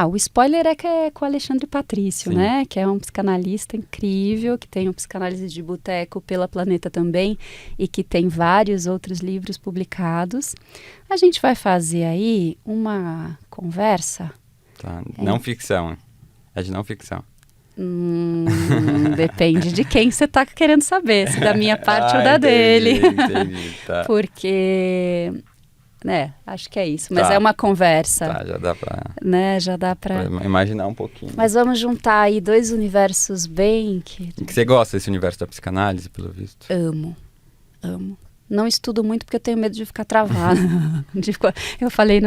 O spoiler é que é com o Alexandre Patrício, Sim. né? Que é um psicanalista incrível, que tem um Psicanálise de Boteco pela Planeta também, e que tem vários outros livros publicados. A gente vai fazer aí uma conversa. Tá. Não ficção. É de não ficção. Depende de quem você está querendo saber, se da minha parte ou da dele. Entendi, tá. Porque... acho que é isso. Mas Tá. é uma conversa. Tá, já dá pra, Já dá pra... imaginar um pouquinho. Mas vamos juntar aí dois universos bem que... E que você gosta desse universo da psicanálise, pelo visto? Amo. Não estudo muito porque eu tenho medo de ficar travada. Eu falei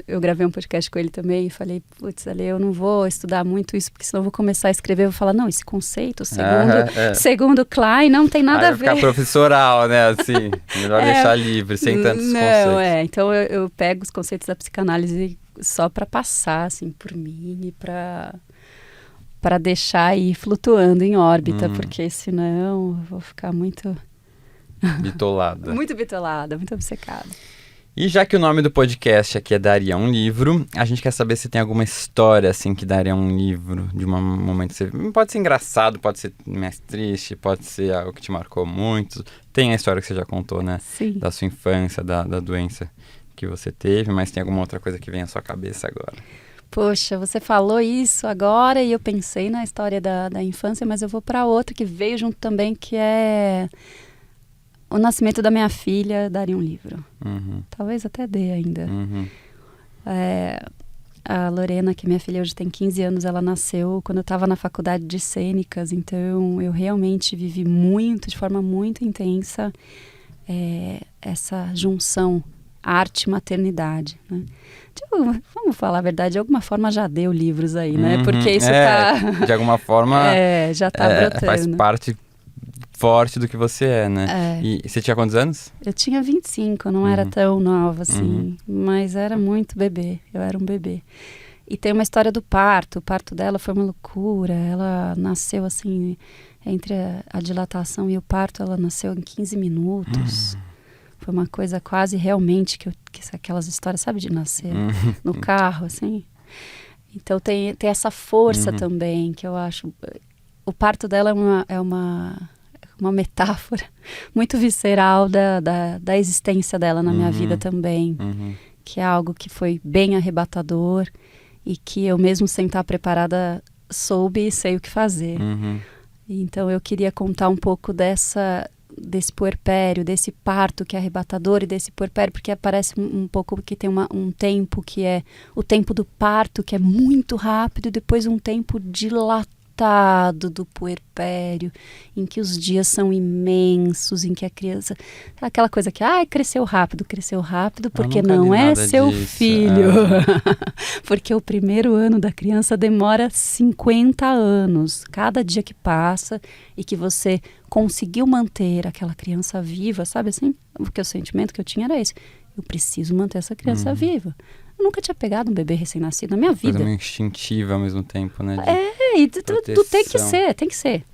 eu gravei um podcast com ele também e falei, putz, Ale, eu não vou estudar muito isso porque senão eu vou começar a escrever e vou falar, não, esse conceito, segundo Klein, não tem nada a ver. Vai ficar professoral, né, assim, melhor deixar livre, sem tantos conceitos. Então eu pego os conceitos da psicanálise só para passar, assim, por mim e para deixar aí flutuando em órbita, porque senão eu vou ficar muito... Bitolada. Muito bitolada, muito obcecada. E já que o nome do podcast aqui é Daria um Livro, a gente quer saber se tem alguma história, assim, que daria um livro de um momento... Pode ser engraçado, pode ser mais triste, pode ser algo que te marcou muito. Tem a história que você já contou, né? Sim. Da sua infância, da doença que você teve, mas tem alguma outra coisa que vem à sua cabeça agora? Poxa, você falou isso agora e eu pensei na história da infância, mas eu vou para outra que veio junto também, que é... O nascimento da minha filha daria um livro. Talvez até dê ainda. A Lorena, que minha filha hoje tem 15 anos, ela nasceu quando eu estava na faculdade de cênicas, então eu realmente vivi muito, de forma muito intensa, essa junção arte-maternidade, né? Vamos falar a verdade, de alguma forma já deu livros aí, né? Porque isso de alguma forma já está brotando. Faz parte forte do que você é, né? E você tinha quantos anos? Eu tinha 25, não era tão nova assim, mas era muito bebê, eu era um bebê. E tem uma história do parto, o parto dela foi uma loucura, ela nasceu assim, entre a dilatação e o parto, ela nasceu em 15 minutos. Foi uma coisa quase realmente, que aquelas histórias, sabe, de nascer no carro, assim. Então tem essa força também, que eu acho... O parto dela é uma metáfora muito visceral da existência dela na minha vida também, que é algo que foi bem arrebatador e que eu mesmo sem estar preparada soube e sei o que fazer. Então eu queria contar um pouco desse puerpério, desse parto que é arrebatador e desse puerpério, porque parece um pouco que tem um tempo que é o tempo do parto, que é muito rápido, e depois um tempo dilatado do puerpério, em que os dias são imensos, em que a criança... Aquela coisa que, cresceu rápido, porque não é seu filho. Porque o primeiro ano da criança demora 50 anos. Cada dia que passa e que você conseguiu manter aquela criança viva, sabe assim? Porque o sentimento que eu tinha era esse. Eu preciso manter essa criança viva. Eu nunca tinha pegado um bebê recém-nascido na minha vida. Coisa meio instintiva ao mesmo tempo, né? E tu tem que ser.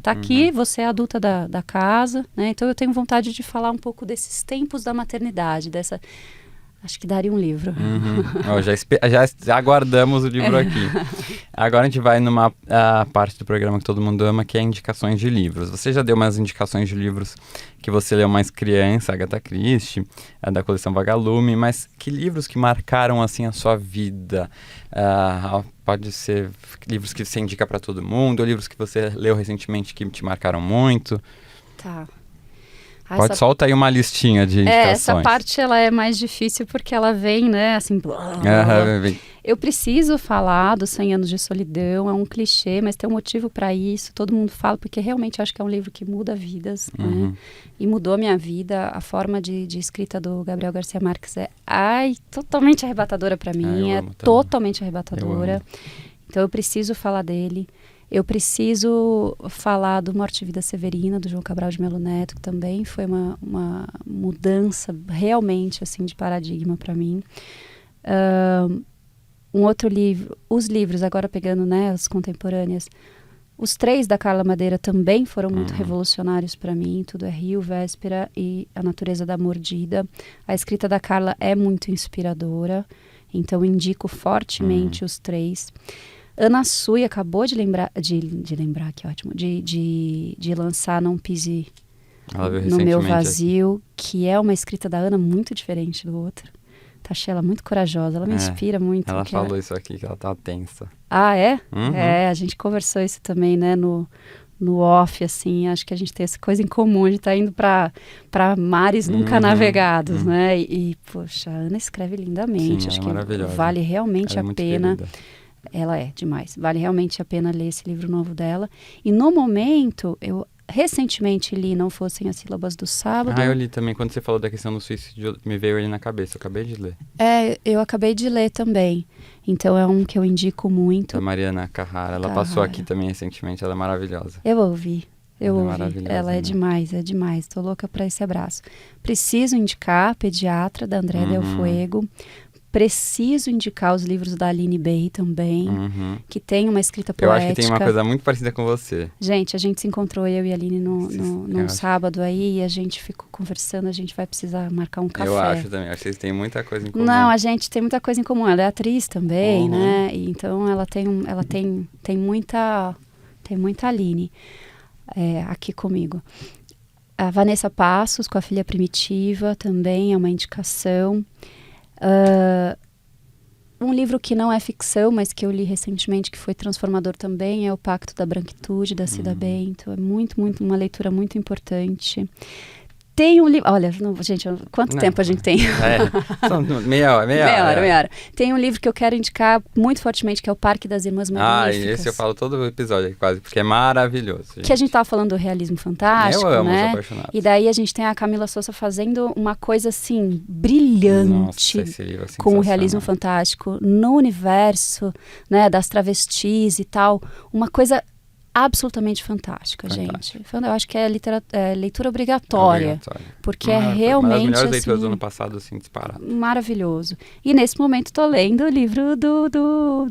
Tá aqui, você é adulta da casa, né? Então eu tenho vontade de falar um pouco desses tempos da maternidade, acho que daria um livro. Já aguardamos o livro aqui. Agora a gente vai numa parte do programa que todo mundo ama, que é indicações de livros. Você já deu umas indicações de livros que você leu mais criança, Agatha Christie, da coleção Vagalume, mas que livros que marcaram assim a sua vida? Pode ser livros que você indica para todo mundo, ou livros que você leu recentemente que te marcaram muito. Tá. Solta aí uma listinha de indicações. Essa parte ela é mais difícil porque ela vem, né, assim... Eu preciso falar dos 100 Anos de Solidão, é um clichê, mas tem um motivo para isso, todo mundo fala, porque realmente acho que é um livro que muda vidas, né? E mudou a minha vida, a forma de escrita do Gabriel Garcia Marques é totalmente arrebatadora para mim, totalmente arrebatadora. Então eu preciso falar dele. Eu preciso falar do Morte e Vida Severina, do João Cabral de Melo Neto, que também foi uma mudança realmente assim, de paradigma para mim. Um outro livro, os livros, agora pegando, né, as contemporâneas, os 3 da Carla Madeira também foram muito revolucionários para mim. Tudo é Rio, Véspera e A Natureza da Mordida. A escrita da Carla é muito inspiradora. Então, indico fortemente os 3. Ana Sui acabou de lembrar, que ótimo, de lançar Não Pise no Meu Vazio, que é uma escrita da Ana muito diferente do outro. Achei ela muito corajosa, ela me inspira muito. Ela falou isso aqui, que ela tá tensa. Ah, é? Uhum. É, a gente conversou isso também, né, no off, assim, acho que a gente tem essa coisa em comum, a gente tá indo para mares nunca navegados, né, poxa, a Ana escreve lindamente. Sim, acho ela é que maravilhosa. vale realmente ela a pena. Ela é demais, vale realmente a pena ler esse livro novo dela. E no momento, eu recentemente li Não Fossem as Sílabas do Sábado. Eu li também, quando você falou da questão do suicídio, me veio ele na cabeça, eu acabei de ler. Eu acabei de ler também, então é um que eu indico muito. Da Mariana Carrara, ela passou aqui também recentemente, ela é maravilhosa. Eu ouvi, ela é demais, tô louca para esse abraço. Preciso indicar Pediatra, da Andrea Del Fuego. Preciso indicar os livros da Aline Bay também, que tem uma escrita poética. Eu acho que tem uma coisa muito parecida com você. Gente, a gente se encontrou, eu e a Aline, num sábado aí, e a gente ficou conversando, a gente vai precisar marcar um café. Eu acho também, acho que vocês têm muita coisa em comum. Não, a gente tem muita coisa em comum, ela é atriz também, né? E então ela tem muita Aline aqui comigo. A Vanessa Passos, com A Filha Primitiva, também é uma indicação. Um livro que não é ficção, mas que eu li recentemente, que foi transformador também, é O Pacto da Branquitude, da Cida Bento. É muito, uma leitura muito importante. Tem um livro... Olha, gente, quanto tempo a gente tem? Só meia hora. Tem um livro que eu quero indicar muito fortemente, que é O Parque das Irmãs Magníficas. Esse eu falo todo o episódio aqui quase, porque é maravilhoso. Gente. Que a gente tava falando do realismo fantástico, eu amo, né? sou apaixonado. E daí a gente tem a Camila Sousa fazendo uma coisa, assim, brilhante. Nossa, esse livro é com o realismo fantástico no universo, né, das travestis e tal. Uma coisa absolutamente fantástica, gente. Eu acho que é leitura obrigatória. Porque é realmente... Uma das melhores leituras do ano passado, assim, disparado. Maravilhoso. E nesse momento estou lendo o livro do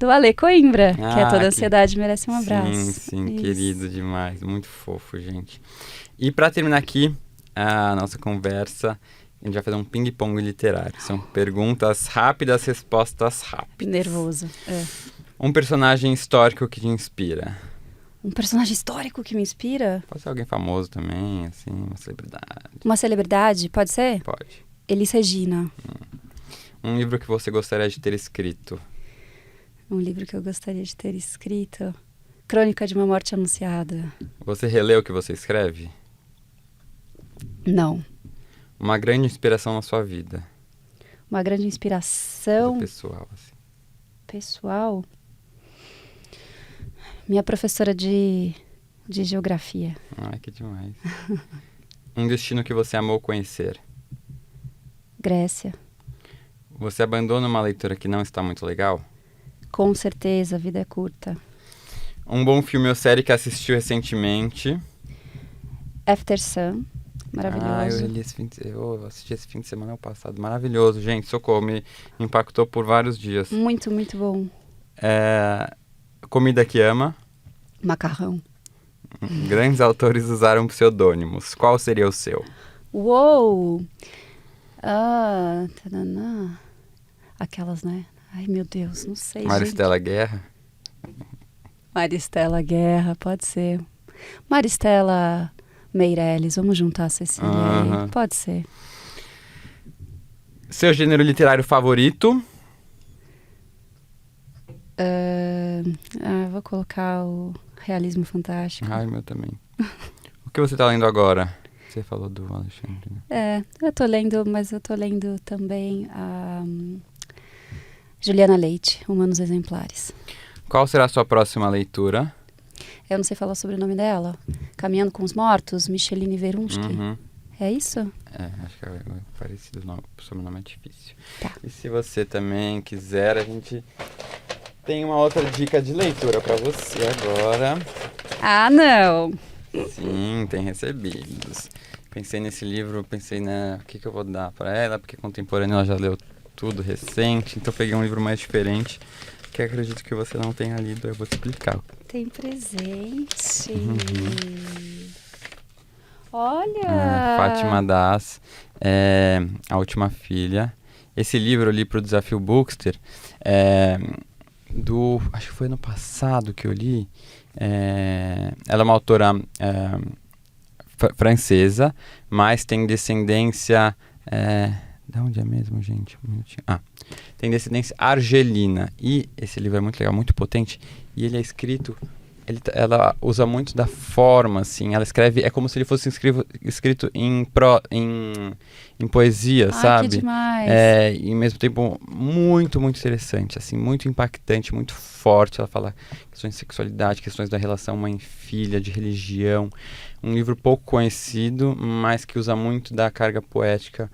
Ale Coimbra, que é Toda Ansiedade Merece um Abraço. Sim, querido demais. Muito fofo, gente. E para terminar aqui a nossa conversa, a gente vai fazer um ping-pong literário. São perguntas rápidas, respostas rápidas. Nervoso. Um personagem histórico que te inspira. Um personagem histórico que me inspira? Pode ser alguém famoso também, assim, uma celebridade. Uma celebridade, pode ser? Pode. Elis Regina. Um livro que você gostaria de ter escrito? Um livro que eu gostaria de ter escrito? Crônica de uma Morte Anunciada. Você releu o que você escreve? Não. Uma grande inspiração na sua vida? Uma grande inspiração... pessoal, assim. Pessoal? Minha professora de geografia. Ai, que demais. Um destino que você amou conhecer? Grécia. Você abandona uma leitura que não está muito legal? Com certeza, a vida é curta. Um bom filme ou série que assistiu recentemente? After Sun, maravilhoso. Eu assisti esse fim de semana passado. Maravilhoso, gente, socorro, me impactou por vários dias. Muito, muito bom. Comida que ama? Macarrão. Grandes autores usaram pseudônimos. Qual seria o seu? Uou! Aquelas, né? Ai, meu Deus, não sei, Maristela Guerra? Maristela Guerra, pode ser. Maristela Meirelles, vamos juntar a Cecília aí. Pode ser. Seu gênero literário favorito? Vou colocar o realismo fantástico. Ai, meu também. O que você está lendo agora? Você falou do Alexandre, né? Eu tô lendo, mas eu tô lendo também a Juliana Leite, Humanos Exemplares. Qual será a sua próxima leitura? Eu não sei falar sobre o nome dela. Caminhando com os Mortos, Micheline Verunski. É isso? Acho que é parecido. O sobrenome é difícil. Tá. E se você também quiser, a gente tem uma outra dica de leitura para você agora. Ah, não! Sim, tem recebidos. Pensei nesse livro, pensei, o que eu vou dar para ela, porque contemporâneo ela já leu tudo recente, então peguei um livro mais diferente, que acredito que você não tenha lido, eu vou te explicar. Tem presente. Olha! Fátima Das, A Última Filha. esse livro eu li para o Desafio Bookster, acho que foi ano passado que eu li. Ela é uma autora francesa, mas tem descendência... de onde é mesmo, gente? Um minutinho. Tem descendência argelina. E esse livro é muito legal, muito potente. E ele é escrito... Ela usa muito da forma, assim. Ela escreve... É como se ele fosse escrito em poesia, sabe? Que demais! E ao mesmo tempo muito, muito interessante, assim. Muito impactante, muito forte. Ela fala questões de sexualidade, questões da relação mãe-filha, de religião. Um livro pouco conhecido, mas que usa muito da carga poética.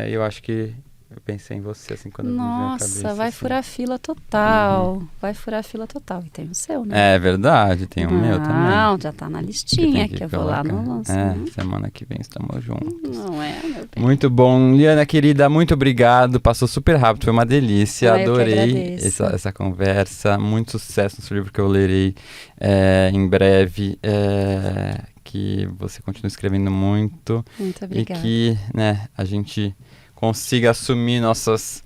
Eu acho que... Eu pensei em você, assim, quando eu vi a cabeça. Nossa, vai furar fila total. Vai furar fila total. E tem o seu, né? É verdade, tem o meu também. Não, já tá na listinha que eu vou lá no lançamento. Semana que vem estamos juntos. Não é, meu bem. Muito bom. Liana, querida, muito obrigado. Passou super rápido, foi uma delícia. Adorei essa conversa. Muito sucesso no seu livro que eu lerei em breve. Que você continue escrevendo muito. Muito obrigada. E que, né, a gente... consiga assumir nossos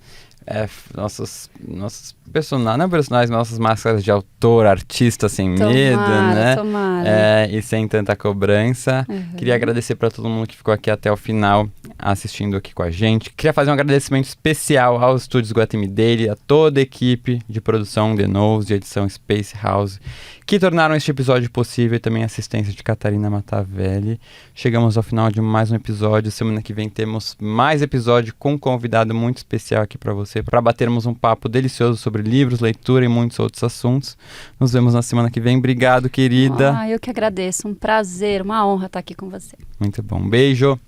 personagens, nossas máscaras de autor, artista sem medo, né? Tomara. E sem tanta cobrança. Queria agradecer para todo mundo que ficou aqui até o final, assistindo aqui com a gente. Queria fazer um agradecimento especial aos estúdios Guatemi Daily, a toda a equipe de produção The Nose, de edição Space House, que tornaram este episódio possível, e também a assistência de Catarina Matavelli. Chegamos ao final de mais um episódio. Semana que vem temos mais episódio com um convidado muito especial aqui para você, para batermos um papo delicioso sobre livros, leitura e muitos outros assuntos. Nos vemos na semana que vem. Obrigado, querida. Eu que agradeço. Um prazer, uma honra estar aqui com você. Muito bom. Um beijo.